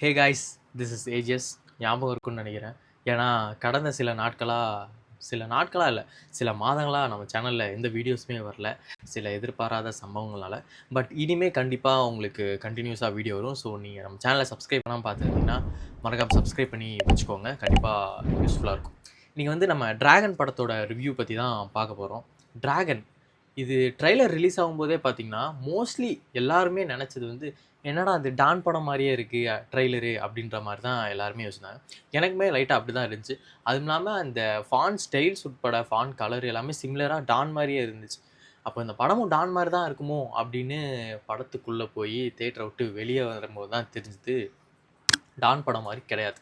Hey guys, this is ages. ஞாபகம் இருக்குன்னு நினைக்கிறேன். ஏன்னா கடந்த சில நாட்களா இல்லை, சில மாதங்களாக நம்ம சேனலில் எந்த வீடியோஸுமே வரல, சில எதிர்பாராத சம்பவங்களால். பட் இனிமே கண்டிப்பாக உங்களுக்கு கண்டினியூஸாக வீடியோ வரும். ஸோ நீங்கள் நம்ம சேனலை சப்ஸ்கிரைப் பண்ணாமல் பார்த்துருந்தீங்கன்னா மறக்காம சப்ஸ்கிரைப் பண்ணி வச்சுக்கோங்க. கண்டிப்பாக யூஸ்ஃபுல்லாக இருக்கும். நீங்கள் வந்து நம்ம டிராகன் படத்தோட ரிவ்யூ பற்றி தான் பார்க்க போகிறோம். டிராகன் இது ட்ரெய்லர் ரிலீஸ் ஆகும்போதே பார்த்தீங்கன்னா, மோஸ்ட்லி எல்லாருமே நெனச்சது வந்து, "என்னடா இது டான் படம் மாரியே இருக்கு ட்ரெய்லரு" அப்படின்ற மாரி தான் எல்லாருமே யோசிச்சாங்க. எனக்குமே லைட்டா அப்படி தான் இருந்துச்சு. அதுவும் இல்லாம அந்த ஃபாண்ட் ஸ்டைல்ஸ் உட்பட ஃபாண்ட் கலர் எல்லாமே சிமிலரா டான் மாரியே இருந்துச்சு. அப்போ இந்த படமும் டான் மாரி தான் இருக்குமோ அப்படின்னு படத்துக்குள்ள போயி தியேட்டர விட்டு வெளிய வரும்போது தான் தெரிஞ்சது, டான் படம் மாரி கிடையாது.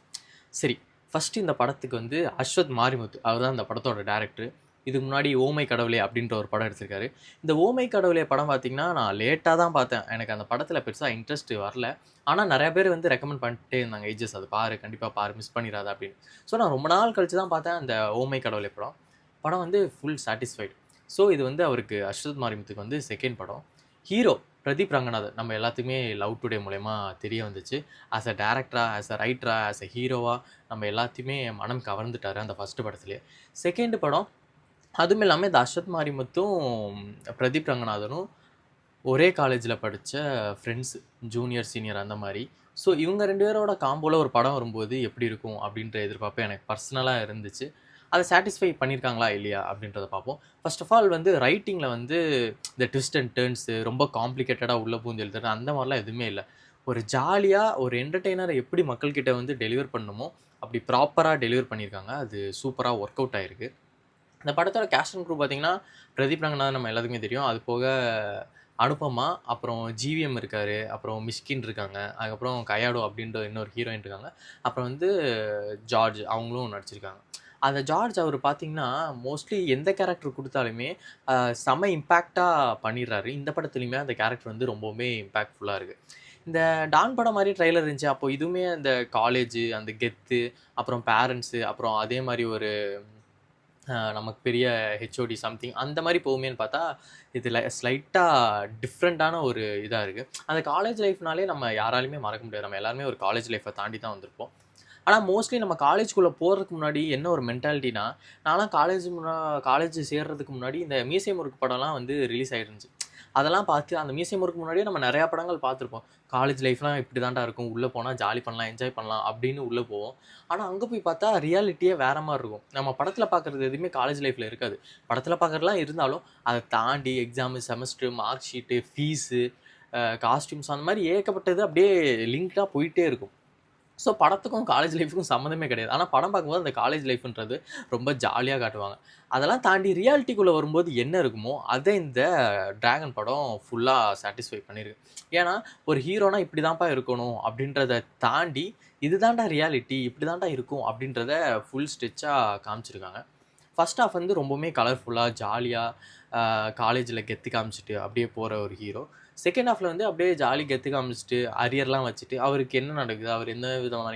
சரி, ஃபர்ஸ்ட் இந்த படத்துக்கு வந்து அஸ்வத் மாரிமுத்து அவர் தான் இந்த படத்தோட டைரக்டர். இதுக்கு முன்னாடி ஓமை கடவுளே அப்படின்ற ஒரு படம் எடுத்திருக்காரு. இந்த ஓமை கடவுளே படம் பார்த்தீங்கன்னா, நான் லேட்டா தான் பார்த்தேன். எனக்கு அந்த படத்தில பெருசா இன்ட்ரெஸ்ட் வரல. ஆனா நெறைய பேர் வந்து ரெக்கமெண்ட் பண்ணிட்டே இருந்தாங்க. "ஏஜஸ் அது பாரு, கண்டிப்பா பாரு, மிஸ் பண்ணிறாத" அப்படின்னு. ஸோ நான் ரொம்ப நாள் கழிச்சு தான் பார்த்தேன் அந்த ஓமை கடவுளே படம். படம் வந்து ஃபுல் சாட்டிஸ்ஃபைடு. ஸோ இது வந்து அவருக்கு அஸ்வத் மாரிமுத்துக்கு வந்து 2ண்ட் படம். ஹீரோ பிரதீப் ரங்கநாதன் நம்ம எல்லாத்துக்குமே லவ் டுடே மூலியமா தெரிய வந்துச்சு. ஆஸ் அ டைரக்டரா, ஆஸ் அ ரைட்டரா, ஆஸ் அ ஹீரோவா நம்ம எல்லாத்தையுமே மனம் கவர்ந்துட்டாரு அந்த ஃபர்ஸ்ட் படத்திலேயே. 2ண்ட் படம் அதுவும் இல்லாம இந்த அஸ்வத் மாரிமுத்தும், பிரதீப் ரங்கநாதனும் ஒரே காலேஜ்ல படிச்ச ஃப்ரெண்ட்ஸ். ஜூனியர், சீனியர் அந்த மாரி. ஸோ இவங்க 2 பேரோட காம்போல ஒரு படம் வரும்போது எப்படி இருக்கும் அப்படின்ற எதிர்பார்ப்பு எனக்கு பர்சனலா இருந்துச்சு. அத சாட்டிஸ்ஃபை பண்ணியிருக்காங்களா இல்லையா அப்படின்றத பார்ப்போம். ஃபர்ஸ்ட் ஆஃப் ஆல் வந்து ரைட்டிங்ல வந்து இந்த ட்விஸ்ட் அண்ட் டர்ன்ஸ் ரொம்ப காம்ப்ளிகேட்டடா உள்ள பூந்து எழுதுறது அந்த மாரிலாம் எதுவுமே இல்ல. ஒரு ஜாலியா ஒரு என்டர்டெய்னர எப்படி மக்கள்கிட்ட வந்து டெலிவர் பண்ணணுமோ, அப்படி ப்ராப்பரா டெலிவர் பண்ணியிருக்காங்க. அது சூப்பரா ஒர்க் அவுட் ஆயிருக்கு. இந்த படத்தோட கேஸ்ட் அண்ட் க்ரூ பார்த்தீங்கன்னா, பிரதீப் ரங்கநாதன் நம்ம எல்லாத்துக்குமே தெரியும். அது போக அனுபமா, அப்புறம் ஜிவிஎம் இருக்காரு, அப்புறம் மிஷ்கின் இருக்காங்க, அதுக்கப்புறம் கயாடோ அப்படின்ற இன்னொரு ஹீரோயின் இருக்காங்க. அப்புறம் வந்து ஜார்ஜ் அவங்களும் நடிச்சிருக்காங்க. அந்த ஜார்ஜ் அவர் பார்த்தீங்கன்னா, மோஸ்ட்லி எந்த கேரக்டர் குடுத்தாலுமே செம்ம இம்பேக்ட்டா பண்ணிடுறாரு. இந்த படத்துலயுமே அந்த கேரக்டர் வந்து ரொம்பவுமே இம்பேக்ட்ஃபுல்லா இருக்கு. இந்த டான் படம் மாரி ட்ரெய்லர் இருந்துச்சு. அப்போ இதுவுமே அந்த காலேஜு, அந்த கெத்து, அப்புறம் பேரண்ட்ஸு, அப்புறம் அதே மாரி ஒரு நமக்கு பெரிய ஹெச்ஓடி சம்திங் அந்த மாரி போகுமேன்னு பார்த்தா, இதில ஸ்லைட்டா டிஃப்ரெண்ட்டான ஒரு இதா இருக்கு. அந்த காலேஜ் லைஃப்னாலே நம்ம யாராலயுமே மறக்க முடியாது. நம்ம எல்லாருமே ஒரு காலேஜ் லைஃப்ப தாண்டி தான் வந்திருப்போம். ஆனா மோஸ்ட்லி நம்ம காலேஜ்குள்ள போறதுக்கு முன்னாடி என்ன ஒரு மென்டாலிட்டினா, நான்லாம் காலேஜ் சேர்றதுக்கு முன்னாடி இந்த மீசை முறுக்கு படம்லாம் வந்து ரிலீஸ் ஆயிருந்துச்சு. அதெல்லாம் பார்த்து அந்த மியூசியம் ஒர்க் முன்னாடியே நம்ம நெறையா படங்கள் பார்த்துருப்போம். காலேஜ் லைஃப்லாம் இப்படி தான்டா இருக்கும். உள்ள போனா ஜாலி பண்ணலாம், என்ஜாய் பண்ணலாம் அப்படின்னு உள்ள போவோம். ஆனா அங்க போய் பார்த்தா ரியாலிட்டியே வேற மாரி இருக்கும். நம்ம படத்துல பார்க்குறது எதுவுமே காலேஜ் லைஃப்ல இருக்காது. படத்துல பார்க்குறதெல்லாம் இருந்தாலும், அத தாண்டி exam, semester, mark sheet, fees, costumes அந்த மாரி ஏகப்பட்டது அப்படியே லிங்க்டா போயிட்டே இருக்கும். ஸோ படத்துக்கும் காலேஜ் லைஃப்க்கும் சம்மந்தமே கிடையாது. ஆனா படம் பார்க்கும்போது அந்த காலேஜ் லைஃப்ன்றது ரொம்ப ஜாலியா காட்டுவாங்க. அதெல்லாம் தாண்டி ரியாலிட்டிக்குள்ள வரும்போது என்ன இருக்குமோ, அத இந்த டிராகன் படம் ஃபுல்லா சாட்டிஸ்ஃபை பண்ணியிருக்கு. ஏன்னா, ஒரு ஹீரோனா இப்படி தான்ப்பா இருக்கணும் அப்படின்றத தாண்டி, இது தான்டா ரியாலிட்டி, இப்படி தான்டா இருக்கும் அப்படின்றத ஃபுல் ஸ்டெச்சா காமிச்சிருக்காங்க. ஃபர்ஸ்ட் ஹாஃப் வந்து ரொம்பவுமே கலர்ஃபுல்லா, ஜாலியா காலேஜ்ல கெத்து காமிச்சுட்டு அப்படியே போற ஒரு ஹீரோ. செகண்ட் ஹாஃப்ல வந்து அப்படியே ஜாலி கெத்து காமிச்சுட்டு, அரியர்லாம் வச்சுட்டு, அவருக்கு என்ன நடக்குது? அவர் எந்த விதமான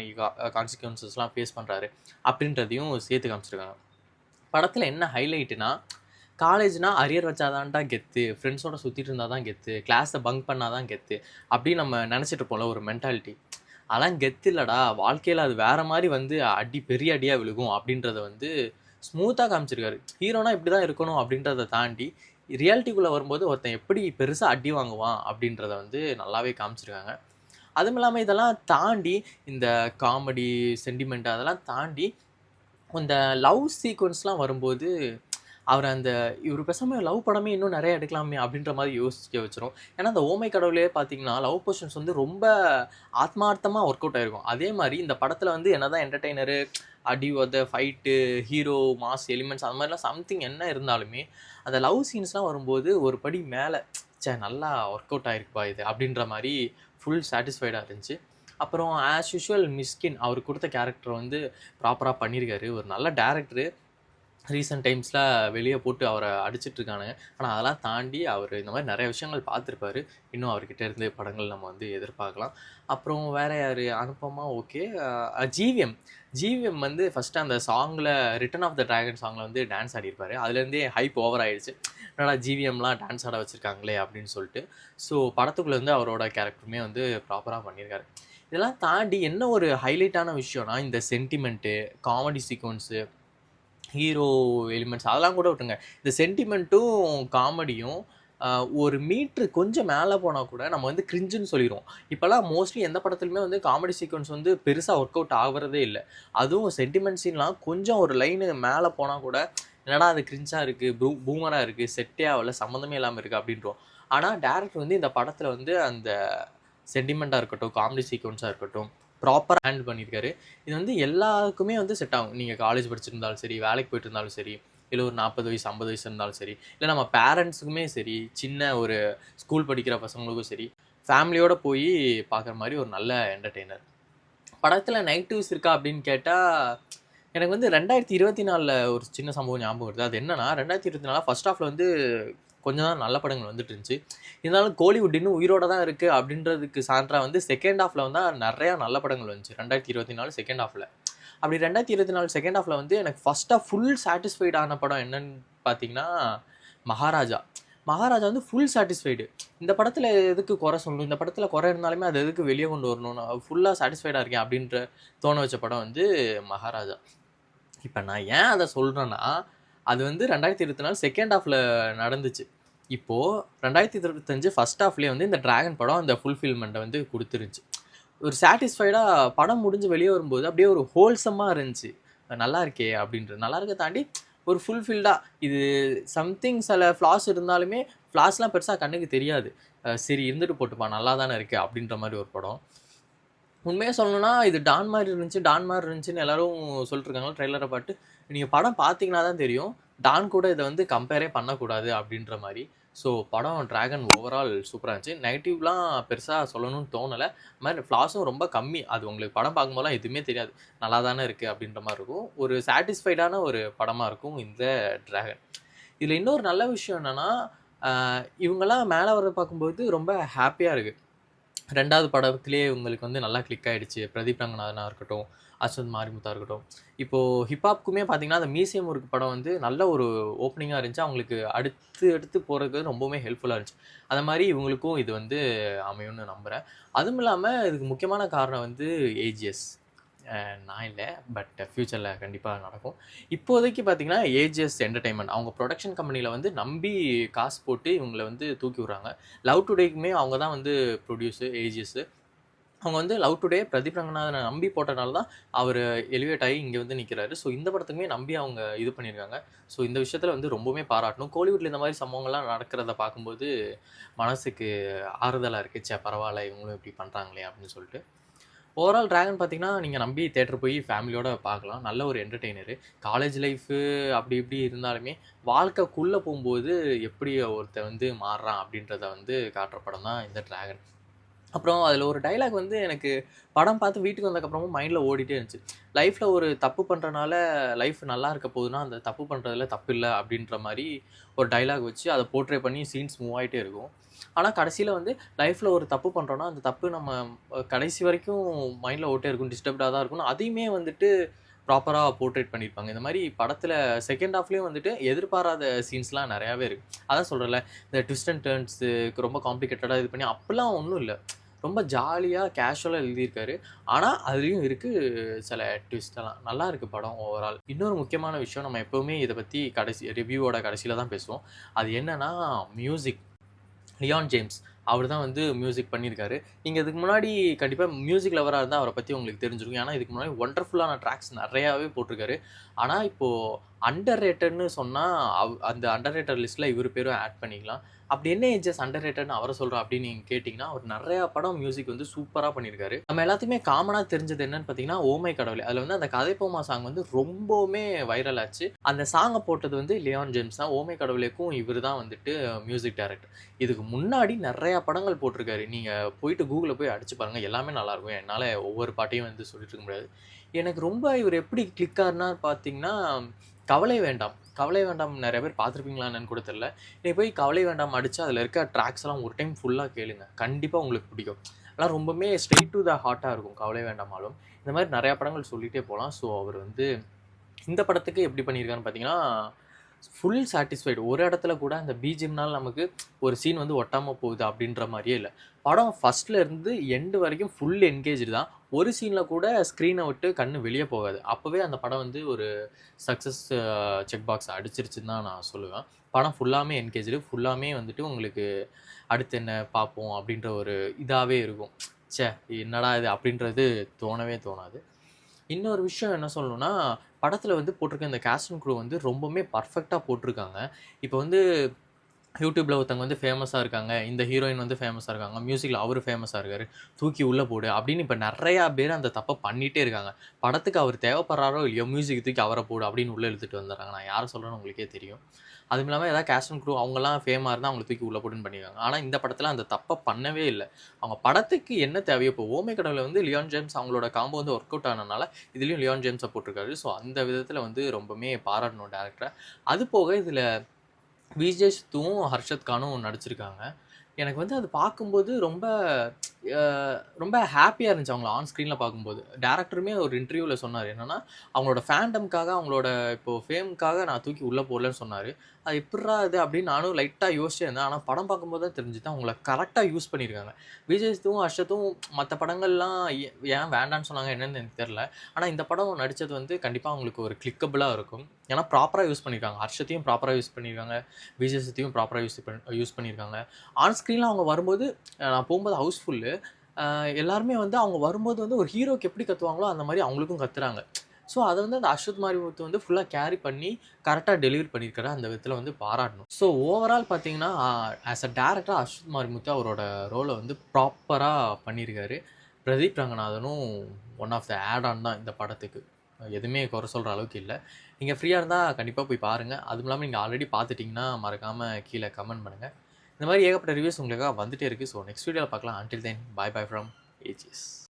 கான்சிக்வென்சஸ்லாம் ஃபேஸ் பண்றாரு? அப்படின்றதையும் சேர்த்து காமிச்சிருக்காங்க. படத்துல என்ன ஹைலைட்னா, காலேஜ்னா அரியர் வச்சா தான்டா கெத்து, ஃப்ரெண்ட்ஸோட சுத்திட்டு இருந்தா தான் கெத்து, கிளாஸ பங்க் பண்ணா தான் கெத்து, அப்படின்னு நம்ம நெனச்சிட்டு இருப்போம்ல ஒரு மென்டாலிட்டி. அதெல்லாம் கெத்து இல்லடா. வாழ்க்கையில அது வேற மாரி வந்து பெரிய அடியா விழுகும் அப்படின்றத வந்து ஸ்மூத்தா காமிச்சிருக்காரு. ஹீரோனா இப்படிதான் இருக்கணும் அப்படின்றத தாண்டி, ரியாலிட்டிக்குள்ள வரும்போது ஒருத்தன் எப்படி பெருசா அடி வாங்குவான் அப்படின்றத வந்து நல்லாவே காமிச்சிருக்காங்க. அதுவும் இல்லாம இதெல்லாம் தாண்டி இந்த காமெடி, சென்டிமெண்ட் அதெல்லாம் தாண்டி இந்த லவ் சீக்வென்ஸ்லாம் வரும்போது, அவரு இவரு பேசாம லவ் படமே இன்னும் நெறைய எடுக்கலாமே! அப்டின்ற மாரி யோசிக்க வச்சுரும். ஏன்னா, அந்த ஓமை கடவுளே பார்த்தீங்கன்னா, லவ் போர்ஷன்ஸ் வந்து ரொம்ப ஆத்மார்த்தமா ஒர்க் அவுட் ஆயிருக்கும். அதே மாரி இந்த படத்துல வந்து என்னதான் என்டர்டெய்னரு, அடி, உத, ஃபைட்டு, ஹீரோ, மாஸ் எலிமெண்ட்ஸ் அந்த மாரிலாம் சம்திங் என்ன இருந்தாலுமே, அந்த லவ் சீன்ஸ்லாம் வரும்போது ஒரு படி மேல, நல்லா ஒர்க் அவுட் ஆயிருக்குப்பா இது அப்டின்ற மாரி ஃபுல் சாட்டிஸ்ஃபைடா இருந்துச்சு. அப்புறம் ஆஸ் யூசுவல் மிஸ்கின் அவரு குடுத்த கேரக்டர் வந்து ப்ராப்பரா பண்ணியிருக்காரு. ஒரு நல்ல டைரக்டரு. ரீசென்ட் டைம்ஸ்ல வெளிய போட்டு அவர அடிச்சிட்டுருக்கானுங்க. ஆனா, அதெல்லாம் தாண்டி அவரு இந்த மாரி நெறைய விஷயங்கள் பார்த்துருப்பாரு. இன்னும் அவர்கிட்ட இருந்து படங்கள் நம்ம வந்து எதிர்பார்க்கலாம். அப்புறம் வேற யாரு? அனுபமா ஓகே. ஜிவிஎம். ஜிவிஎம் வந்து ஃபர்ஸ்ட்டு அந்த சாங்ல ரிட்டர்ன் ஆஃப் த டிராகன் சாங்ல வந்து டான்ஸ் ஆடியிருப்பாரு. அதுலேருந்தே ஹைப் ஓவர் ஆயிடுச்சு. என்னடா ஜிவிஎம்லாம் டான்ஸ் ஆட வச்சிருக்காங்களே! அப்படின்னு சொல்லிட்டு. ஸோ படத்துக்குள்ள வந்து அவரோட கேரக்டருமே வந்து ப்ராப்பரா பண்ணியிருக்காரு. இதெல்லாம் தாண்டி என்ன ஒரு ஹைலைட்டான விஷயம்னா, இந்த sentiment, comedy sequence, hero elements அதெல்லாம் கூட விட்டுருங்க. இந்த சென்டிமெண்ட்டும், காமெடியும் ஒரு மீட்ரு கொஞ்சம் மேல போனா கூட நம்ம வந்து கிரிஞ்சுன்னு சொல்லிருவோம். இப்பலாம் மோஸ்ட்லி எந்த படத்துலயுமே வந்து காமெடி சீக்வென்ஸ் வந்து பெருசா ஒர்க் அவுட் ஆகுறதே இல்ல. அதுவும் சென்டிமெண்ட் சீன்லாம் கொஞ்சம் ஒரு லைனு மேல போனா கூட, என்னடா அது கிரிஞ்சா இருக்கு, பூமரா இருக்கு, செட்டே ஆவல, சம்மந்தமே இல்லாம இருக்கு அப்படின்றோம். ஆனா டைரக்டர் வந்து இந்த படத்துல வந்து அந்த சென்டிமெண்ட்டா இருக்கட்டும், காமெடி சீக்வென்ஸா இருக்கட்டும், ப்ராப்பரா ஹேண்டில் பண்ணியிருக்காரு. இது வந்து எல்லாருக்குமே வந்து செட் ஆகும். நீங்க காலேஜ் படிச்சிருந்தாலும் சரி, வேலைக்கு போயிட்டு இருந்தாலும் சரி, இல்ல ஒரு 40 வயசு, 50 வயசு இருந்தாலும் சரி, இல்ல நம்ம பேரண்ட்ஸுக்குமே சரி, சின்ன ஒரு ஸ்கூல் படிக்கிற பசங்களுக்கும் சரி, ஃபேமிலியோட போய் பார்க்குற மாரி ஒரு நல்ல என்டர்டெய்னர். படத்துல நெகட்டிவ்ஸ் இருக்கா அப்படின்னு கேட்டா, எனக்கு வந்து 2024ல ஒரு சின்ன சம்பவம் ஞாபகம் வருது. அது என்னன்னா, 2024 ஃபர்ஸ்ட் ஹாஃப்ல வந்து கொஞ்சம் தான் நல்ல படங்கள் வந்துட்டு இருந்துச்சு. இருந்தாலும் கோலிவுட் இன்னும் உயிரோட தான் இருக்கு அப்படின்றதுக்கு சான்றா வந்து செகண்ட் ஹாஃப்ல வந்து நெறையா நல்ல படங்கள் வந்துச்சு. 2024 செகண்ட் ஹாஃப்ல. அப்படி 2024 செகண்ட் ஹாஃப்ல வந்து எனக்கு ஃபர்ஸ்ட் ஹாஃப் ஃபுல் சாட்டிஸ்ஃபைட் ஆன படம் என்னன்னு பார்த்தீங்கன்னா, மகாராஜா. மகாராஜா வந்து ஃபுல் சாட்டிஸ்ஃபைடு. இந்த படத்துல எதுக்கு குறை சொல்லணும்? இந்த படத்துல குறை இருந்தாலுமே அத எதுக்கு வெளிய கொண்டு வரணும்? நான் ஃபுல்லா சாட்டிஸ்ஃபைடா இருக்கேன் அப்படின்ற தோண வச்ச படம் வந்து மகாராஜா. இப்ப நான் ஏன் அத சொல்றேன்னா, அது வந்து 2024 செகண்ட் ஹாஃப்ல நடந்துச்சு. இப்போ 2025 ஃபர்ஸ்ட் ஹாஃப்லயே வந்து இந்த டிராகன் படம் அந்த ஃபுல்ஃபில்மெண்ட்ட வந்து குடுத்துருச்சு. ஒரு சாட்டிஸ்ஃபைடா படம் முடிஞ்சு வெளிய வரும்போது அப்படியே ஒரு ஹோல்சம்மா இருந்துச்சு. நல்லா இருக்கே அப்படின்றது. நல்லா இருக்க தாண்டி ஒரு ஃபுல்ஃபில்டா இது சம்திங் சில ஃப்ளாஸ் இருந்தாலுமே, ஃப்ளாஸ்லாம் பெருசா கண்ணுக்கு தெரியாது. சரி இருந்துட்டு போட்டுப்பா நல்லா தானே இருக்கு அப்படின்ற மாரி ஒரு படம். உண்மையா சொல்லணும்னா, இது டான் மாரி இருந்துச்சு, டான் மாரி இருந்துச்சுன்னு எல்லாரும் சொல்லிட்டுருக்காங்க ட்ரெய்லர பாத்து. நீங்க படம் பாத்தீங்கன்னா தான் தெரியும். டான் கூட இத வந்து கம்பேரே பண்ணக்கூடாது அப்டின்ற மாரி. ஸோ படம் டிராகன் ஓவரால் சூப்பரா இருந்துச்சு. நெகட்டிவ்லாம் பெருசா சொல்லணும்னு தோணல. அது மாரி ஃப்ளாஸும் ரொம்ப கம்மி. அது உங்களுக்கு படம் பார்க்கும்போதெல்லாம் எதுவுமே தெரியாது. நல்லா தானே இருக்கு அப்டின்ற மாரி இருக்கும். ஒரு சாட்டிஸ்ஃபைடான ஒரு படமா இருக்கும் இந்த டிராகன். இதுல இன்னொரு நல்ல விஷயம் என்னன்னா, அ இவங்கலாம் மேல வரத பார்க்கும்போது ரொம்ப ஹேப்பியா இருக்கு. 2வது படத்திலேயே இவங்களுக்கு வந்து நல்லா கிளிக் ஆயிடுச்சு. பிரதீப் ரங்கநாதனா இருக்கட்டும், அஸ்வந்த் மாரிமுத்தா இருக்கட்டும். இப்போ ஹிப்ஹாப்க்குமே பார்த்தீங்கன்னா, அந்த மீசை முறுக்கு படம் வந்து நல்ல ஒரு ஓப்பனிங்கா இருந்துச்சு. அவங்களுக்கு அடுத்து அடுத்து போறதுக்கு ரொம்பவுமே ஹெல்ப்ஃபுல்லா இருந்துச்சு. அந்த மாரி இவங்களுக்கும் இது வந்து அமையும்னு நம்புறேன். அதுவும் இல்லாம இதுக்கு முக்கியமான காரணம் வந்து ஏஜிஎஸ். நான் இல்ல. பட் ஃபியூச்சர்ல கண்டிப்பா நடக்கும். இப்போதைக்கு பார்த்தீங்கன்னா, ஏஜிஎஸ் என்டர்டெயின்மென்ட் அவங்க புரொடக்ஷன் கம்பெனில வந்து நம்பி காசு போட்டு இவங்கள வந்து தூக்கி விடுறாங்க. லவ் டுடேக்குமே அவங்க தான் வந்து ப்ரொடியூசர் ஏஜிஎஸ். அவங்க வந்து லவ் டுடே பிரதீப் ரங்கநாதன நம்பி போட்டனால தான் அவரு எலிவேட் ஆகி இங்க வந்து நிக்கிறாரு. ஸோ இந்த படத்துக்குமே நம்பி அவங்க இது பண்ணியிருக்காங்க. ஸோ இந்த விஷயத்துல வந்து ரொம்பவுமே பாராட்டணும். கோலிவுட்ல இந்த மாரி சம்பவங்கள்லாம் நடக்கிறத பார்க்கும்போது மனசுக்கு ஆறுதலா இருக்கு. ச்சே பரவால்ல இவங்களும் இப்படி பண்றாங்களே அப்படின்னு சொல்லிட்டு. ஓவரால் டிராகன் பார்த்தீங்கன்னா, நீங்க நம்பி தியேட்டர் போய் ஃபேமிலியோட பார்க்கலாம். நல்ல ஒரு என்டர்டெய்னரு. காலேஜ் லைஃபு அப்படி இப்படி இருந்தாலுமே, வாழ்க்கைக்குள்ள போம்போது எப்படி ஒருத்தன் வந்து மாறுறான் அப்படின்றத வந்து காட்டுற படம் தான் இந்த டிராகன். அப்புறம் அதில ஒரு டயலாக் வந்து எனக்கு படம் பார்த்து வீட்டுக்கு வந்ததுக்கப்புறமும் மைண்ட்ல ஓடிட்டே இருந்துச்சு. லைஃப்ல ஒரு தப்பு பண்றனால லைஃப் நல்லா இருக்க போதுன்னா, அந்த தப்பு பண்றதுல தப்பில்ல அப்படின்ற மாரி ஒரு டயலாக் வச்சு அத போர்ட்ரே பண்ணி சீன்ஸ் மூவ் ஆயிட்டே இருக்கும். ஆனா கடைசியில வந்து லைஃப்ல ஒரு தப்பு பண்றோம்னா, அந்த தப்பு நம்ம கடைசி வரைக்கும் மைண்ட்ல ஓடிட்டே இருக்கும். டிஸ்டர்ப்டா தான் இருக்கும். அதையுமே வந்துட்டு ப்ராப்பரா போர்ட்ரேட் பண்ணியிருப்பாங்க. இந்த மாரி படத்தில செகண்ட் ஹாஃப்லயும் வந்துட்டு எதிர்பாராத சீன்ஸ்லாம் நெறையாவே இருக்கு. அதான் சொல்றேன்ல, இந்த ட்விஸ்ட் அண்ட் டர்ன்ஸு ரொம்ப காம்ப்ளிகேட்டடா இது பண்ணி அப்பலாம் ஒண்ணும் இல்ல. ரொம்ப ஜாலியா, கேஷுவலா எழுதியிருக்காரு. ஆனா, அதுலயும் இருக்கு சில ட்விஸ்ட்டெல்லாம். நல்லா இருக்கு படம் ஓவரால். இன்னொரு முக்கியமான விஷயம் நம்ம எப்பவுமே இத பத்தி ரிவ்யூவோட கடைசில தான் பேசுவோம். அது என்னன்னா, மியூசிக். Leon James. அவரு தான் வந்து மியூசிக் பண்ணியிருக்காரு. நீங்க இதுக்கு முன்னாடி கண்டிப்பா மியூசிக் லவரா இருந்தா அவர பத்தி உங்களுக்கு தெரிஞ்சிருக்கும். ஏன்னா, இதுக்கு முன்னாடி வொண்டர்ஃபுல்லான ட்ராக்ஸ் நெறையாவே போட்டிருக்காரு. ஆனா, இப்போ அண்டர் ரேட்டட்ன்னு சொன்னா, அந்த அண்டர் ரேட்டட் லிஸ்ட்ல இவரு பேரும் ஆட் பண்ணிக்கலாம். அப்படி என்ன ஏஜஸ் அண்டர் ரேட்டட்ன்னு அவர சொல்றோம் அப்படின்னு நீங்க கேட்டீங்கன்னா, அவர் நெறையா படம் மியூசிக் வந்து சூப்பரா பண்ணியிருக்காரு. நம்ம எல்லாத்துக்குமே காமனா தெரிஞ்சது என்னன்னு பார்த்தீங்கன்னா, "ஓ மை கடவுளே!" அதுல வந்து அந்த "கதை போமா" சாங் வந்து ரொம்பவுமே வைரல் ஆச்சு. அந்த சாங்க போட்டது வந்து லியான் ஜேம்ஸ் தான். "ஓ மை கடவுளேக்கும்" இவரு தான் வந்துட்டு மியூசிக் டைரக்டர். இதுக்கு முன்னாடி நெறைய படங்கள் போட்டிருக்காரு. நீங்க போயிட்டு Googleல போய் அடிச்சு பாருங்க. எல்லாமே நல்லாருக்கும். என்னால ஒவ்வொரு பாட்டையும் வந்து சொல்லிட்டு இருக்க முடியாது. எனக்கு ரொம்ப இவரு எப்படி கிளிக் ஆனார்ன்னு பார்த்தீங்கன்னா, கவலை வேண்டாம். கவலை வேண்டாம் நெறைய பேர் பார்த்துருப்பீங்களா என்னன்னு கூட தெரியல. நீங்க போய் கவலை வேண்டாம் அடிச்சு அதில இருக்க ட்ராக்ஸ்லாம் ஒரு டைம் ஃபுல்லா கேளுங்க. கண்டிப்பா உங்களுக்கு பிடிக்கும். அதெல்லாம் ரொம்பவுமே ஸ்ட்ரெய்ட் டூ த ஹார்ட்டா இருக்கும். கவலை வேண்டாமாலும். இந்த மாரி நெறைய படங்கள் சொல்லிட்டே போலாம். ஸோ அவரு வந்து இந்த படத்துக்கு எப்படி பண்ணியிருக்காருன்னு பார்த்தீங்கன்னா, ஃபுல் சாட்டிஸ்ஃபைடு. ஒரு இடத்துல கூட அந்த பிஜிஎம்னால நமக்கு ஒரு சீன் வந்து ஒட்டாம போகுது அப்படின்ற மாரியே இல்ல. படம் ஃபர்ஸ்ட்ல இருந்து எண்டு வரைக்கும் ஃபுல் என்கேஜ்டு தான். ஒரு சீன்ல கூட ஸ்க்ரீனை விட்டு கண்ணு வெளியே போகாது. அப்பவே அந்த படம் வந்து ஒரு சக்ஸஸ் செக் பாக்ஸ் அடிச்சிருச்சுன்னு தான் நான் சொல்லுவேன். படம் ஃபுல்லாமே என்கேஜ்டு, ஃபுல்லாமே வந்துட்டு உங்களுக்கு அடுத்து என்ன பார்ப்போம் அப்படின்ற ஒரு இதாவே இருக்கும். ச்சே! என்னடா இது அப்படின்றது தோணவே தோணாது. இன்னொரு விஷயம் என்ன சொல்லணும்னா, படத்துல வந்து போட்டிருக்க இந்த காஸ்ட் அண்ட் க்ரூ வந்து ரொம்பவுமே பெர்ஃபெக்ட்டா போட்டிருக்காங்க. இப்போ வந்து யூடியூப்ல ஒருத்தவங்க வந்து ஃபேமஸா இருக்காங்க. இந்த ஹீரோயின் வந்து ஃபேமஸா இருக்காங்க. மியூசிக்ல அவரு ஃபேமஸா இருக்காரு. தூக்கி உள்ள போடு அப்படின்னு இப்ப நெறையா பேர் அந்த தப்ப பண்ணிட்டே இருக்காங்க. படத்துக்கு அவர் தேவைப்படுறாரோ இல்லையோ, மியூசிக் தூக்கி அவர போடு அப்படின்னு உள்ள இழுத்துட்டு வந்துர்றாங்க. நான் யார சொல்றேன்னு உங்களுக்கே தெரியும். அதுவும் இல்லாம ஏதாவது காஸ்ட் அண்ட் க்ரூ அவங்கலாம் ஃபேமா இருந்தா அவங்கள தூக்கி உள்ள போடுன்னு பண்ணிருக்காங்க. ஆனா இந்த படத்துல அந்த தப்ப பண்ணவே இல்ல. அவங்க படத்துக்கு என்ன தேவையோ இப்போ ஓமை கடவுள்ல வந்து லியான் ஜேம்ஸ் அவங்களோட காம்போ வந்து ஒர்க் அவுட் ஆனனால, இதுலயும் லியான் ஜேம்ஸ போட்டிருக்காரு. ஸோ அந்த விதத்துல வந்து ரொம்பவுமே பாராட்டணும் டைரக்டர. அது போக இதுல விஜய் சித்துவும், ஹர்ஷத் கானும் நடிச்சிருக்காங்க. எனக்கு வந்து அது பார்க்கும்போது அ ரொம்ப ஹேப்பியா இருந்துச்சு அவங்கள ஆன் ஸ்க்ரீன்ல பார்க்கும்போது. டைரக்டருமே ஒரு இன்டர்வியூல சொன்னாரு. என்னன்னா, அவங்களோட ஃபேண்டம்க்காக அவங்களோட இப்போ ஃபேம்க்காக நான் தூக்கி உள்ள போடலன்னு சொன்னாரு. அது எப்புட்றா இது அப்படின்னு நானும் லைட்டா யோசிச்சே இருந்தேன். ஆனா படம் பார்க்கும்போது தான் தெரிஞ்சுது அவங்கள கரெக்ட்டா யூஸ் பண்ணியிருக்காங்க. விஜய் சித்துவும், ஹர்ஷத்தும் மத்த படங்கள்லாம் ஏன் வேண்டான்னு சொன்னாங்க என்னன்னு எனக்கு தெரியல. ஆனா இந்த படம் நடிச்சது வந்து கண்டிப்பா அவங்களுக்கு ஒரு கிளிக்கபிளா இருக்கும். ஏன்னா ப்ராப்பரா யூஸ் பண்ணியிருக்காங்க. ஹர்ஷத்தையும் ப்ராப்பரா யூஸ் பண்ணியிருக்காங்க. விஜய் சித்தையும் ப்ராப்பரா யூஸ் பண்ணியிருக்காங்க. ஆன் ஸ்க்ரீன்ல அவங்க வரும்போது நான் போம்போது ஹவுஸ்ஃபுல்லு. எல்லாருமே வந்து அவங்க வரும்போது வந்து ஒரு ஹீரோக்கு எப்படி கத்துவாங்களோ, அந்த மாரி அவங்களுக்கும் கத்துறாங்க. ஸோ அத வந்து அந்த அஸ்வத் மாரிமுத்து வந்து ஃபுல்லா கேரி பண்ணி கரெக்ட்டா டெலிவரி பண்ணியிருக்காரு. அந்த விதத்துல வந்து பாராட்டணும். ஸோ ஓவரால் பார்த்தீங்கன்னா, ஆஸ் அ டைரக்டரா அஸ்வத் மாரிமுத்து அவரோட ரோல வந்து ப்ராப்பரா பண்ணியிருக்காரு. பிரதீப் ரங்கநாதனும் one of the add on தான் இந்த படத்துக்கு. எதுவுமே குறை சொல்ற அளவுக்கு இல்ல. நீங்க ஃப்ரீயா இருந்தா கண்டிப்பா போய் பாருங்க. அதுவும் இல்லாம நீங்க ஆல்ரெடி பார்த்துட்டீங்கன்னா, மறக்காம கீழ கமெண்ட் பண்ணுங்க. இந்த மாரி ஏகப்பட்ட ரிவ்யூஸ் உங்களுக்காக வந்துட்டே இருக்கு. ஸோ நெக்ஸ்ட் வீடியோல பார்க்கலாம். Until then bye bye from AGS.